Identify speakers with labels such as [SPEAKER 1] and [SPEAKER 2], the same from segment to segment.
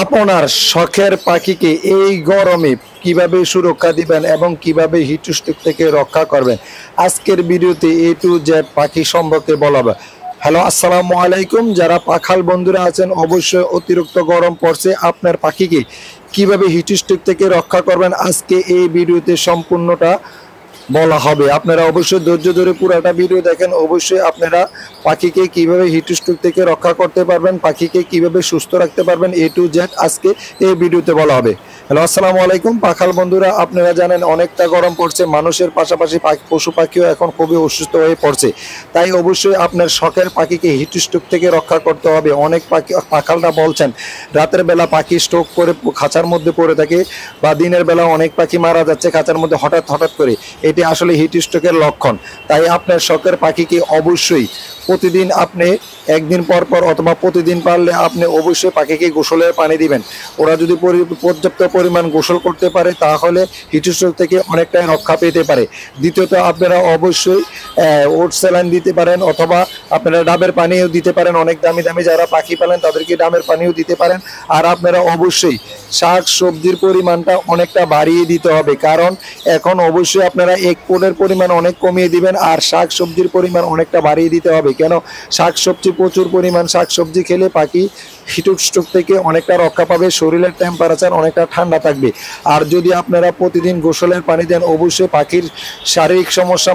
[SPEAKER 1] আপনার শখের পাখিকে এই গরমে কিভাবে সুরক্ষা দিবেন এবং কিভাবে হিটস্ট্রোক থেকে রক্ষা করবেন আজকের ভিডিওতে এ টু জেড পাখি সম্পর্কে বলা হবে। হ্যালো, আসসালামু আলাইকুম। যারা পাখাল বন্ধুরা আছেন, অবশ্যই অতিরিক্ত গরম পড়ছে, আপনার পাখিকে কিভাবে হিটস্ট্রোক থেকে রক্ষা করবেন আজকে এই ভিডিওতে সম্পূর্ণটা বলা হবে। আপনারা অবশ্যই ধৈর্য ধরে পুরোটা ভিডিও দেখেন। অবশ্যই আপনারা পাখিকে কিভাবে হিটস্ট্রোক থেকে রক্ষা করতে পারবেন, পাখিকে কিভাবে সুস্থ রাখতে পারবেন, এ টু জেড আজকে এই ভিডিওতে বলা হবে। হ্যালো, আসসালামু আলাইকুম পাখাল বন্ধুরা। আপনারা জানেন অনেকটা গরম পড়ছে, মানুষের পাশাপাশি পশু পাখিও এখন খুবই অসুস্থ হয়ে পড়ছে। তাই অবশ্যই আপনার শখের পাখিকে হিটস্ট্রোক থেকে রক্ষা করতে হবে। অনেক পাখালরা বলছেন রাতের বেলা পাখি স্ট্রোক করে খাঁচার মধ্যে পড়ে থাকে, বা দিনের বেলা অনেক পাখি মারা যাচ্ছে খাঁচার মধ্যে হঠাৎ হঠাৎ করে। এটি আসলে হিটস্ট্রোকের লক্ষণ। তাই আপনার শখের পাখিকে অবশ্যই প্রতিদিন আপনি একদিন পর পর অথবা প্রতিদিন পারলে আপনি অবশ্যই পাখিকে গোসলের পানি দিবেন। ওরা যদি পর্যাপ্ত পরিমাণ গোসল করতে পারে তাহলে হিটস্ট্রোক থেকে অনেকটাই রক্ষা পেতে পারে। দ্বিতীয়ত আপনারা অবশ্যই ওট স্যালাইন দিতে পারেন, অথবা আপনারা ডাবের পানিও দিতে পারেন। অনেক দামি দামি যারা পাখি পালেন তাদেরকে ডাবের পানিও দিতে পারেন। আর আপনারা অবশ্যই শাক সবজির পরিমাণটা অনেকটা বাড়িয়ে দিতে হবে, কারণ এখন অবশ্যই আপনারা এক পোটের পরিমাণ অনেক কমিয়ে দিবেন, আর শাক সবজির পরিমাণ অনেকটা বাড়িয়ে দিতে হবে। কেন? শাক সবজি প্রচুর পরিমাণ শাক সবজি খেলে পাখি হিটস্ট্রোক থেকে অনেকটা রক্ষা পাবে, শরীরের টেম্পারেচার অনেকটা ঠান্ডা থাকবে। আর যদি আপনারা প্রতিদিন গোসলের পানি দেন, অবশ্যই পাখির শারীরিক সমস্যা,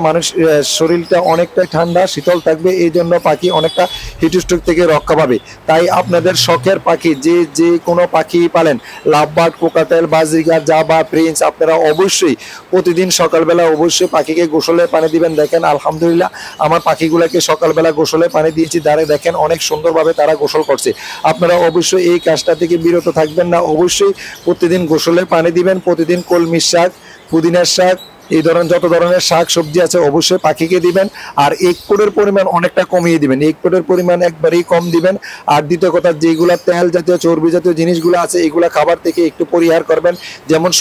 [SPEAKER 1] শরীরটা অনেকটা ঠান্ডা শীতল থাকবে, এই জন্য পাখি অনেকটা হিটস্ট্রোক থেকে রক্ষা পাবে। তাই আপনাদের শখের পাখি যে কোনো পাখি পালেন, লাভবার্ড, কোকাটেল, বাজরিগার, জাবা, প্রিন্স, আপনারা অবশ্যই প্রতিদিন সকালবেলা অবশ্যই পাখিকে গোসলের পানি দিবেন। দেখেন আলহামদুলিল্লাহ আমার পাখিগুলোকে সকালবেলা গোসলের পানি দিয়েছি, দাঁড়িয়ে দেখেন অনেক সুন্দরভাবে তারা গোসল করছে। আপনারা অবশ্যই এই কাজটা থেকে বিরত থাকবেন না, অবশ্যই প্রতিদিন গোসলের পানি দিবেন। প্রতিদিন কলমির শাক, পুদিনার শাক, এই ধরনের যত ধরনের শাক সবজি আছে অবশ্যই পাখিকে দিবেন। আর এক কোটের পরিমাণ অনেকটা কমিয়ে দিবেন, এক কোটের পরিমাণ একবারেই কম দিবেন। আর দ্বিতীয় কথা, যেগুলা তেল জাতীয় চর্বি জাতীয় জিনিসগুলো আছে এগুলা খাবার থেকে একটু পরিহার করবেন। যেমন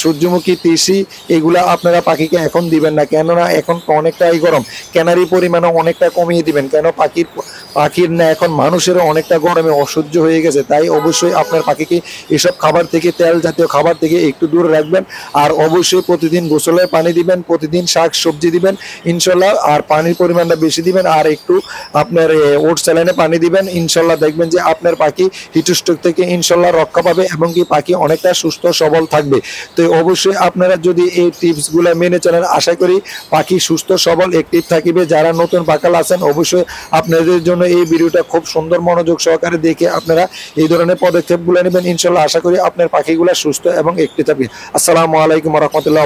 [SPEAKER 1] সূর্যমুখী, তিসি, এগুলা আপনারা পাখিকে এখন দিবেন না, কেননা এখন অনেকটাই গরম। ক্যানারি পরিমাণও অনেকটা কমিয়ে দিবেন, কেন পাখির না এখন মানুষেরও অনেকটা গরমে অসহ্য হয়ে গেছে। তাই অবশ্যই আপনার পাখিকে এসব খাবার থেকে, তেল জাতীয় খাবার থেকে একটু দূরে রাখবেন। আর অবশ্যই প্রতিদিন গোসলের পানি দিবেন, প্রতিদিন শাক সবজি দিবেন ইনশাল্লাহ। আর পানির পরিমাণটা বেশি দিবেন, আর একটু আপনার ওট স্যালাইনে পানি দিবেন। ইনশাল্লাহ দেখবেন যে আপনার পাখি হিটস্ট্রোক থেকে ইনশাল্লাহ রক্ষা পাবে, এবং কি পাখি অনেকটা সুস্থ সবল থাকবে। তো অবশ্যই আপনারা যদি এই টিপসগুলো মেনে চলেন, আশা করি পাখি সুস্থ সবল অ্যাক্টিভ থাকবে। যারা নতুন পাখাল আছেন অবশ্যই আপনাদের জন্য এই ভিডিওটা খুব সুন্দর মনোযোগ সহকারে দেখে আপনারা এই ধরনের পদক্ষেপগুলো নেবেন। ইনশাল্লাহ আশা করি আপনার পাখিগুলো সুস্থ এবং অ্যাক্টিভ থাকবে। আসসালামু আলাইকুম ওয়া রাহমাতুল্লাহি।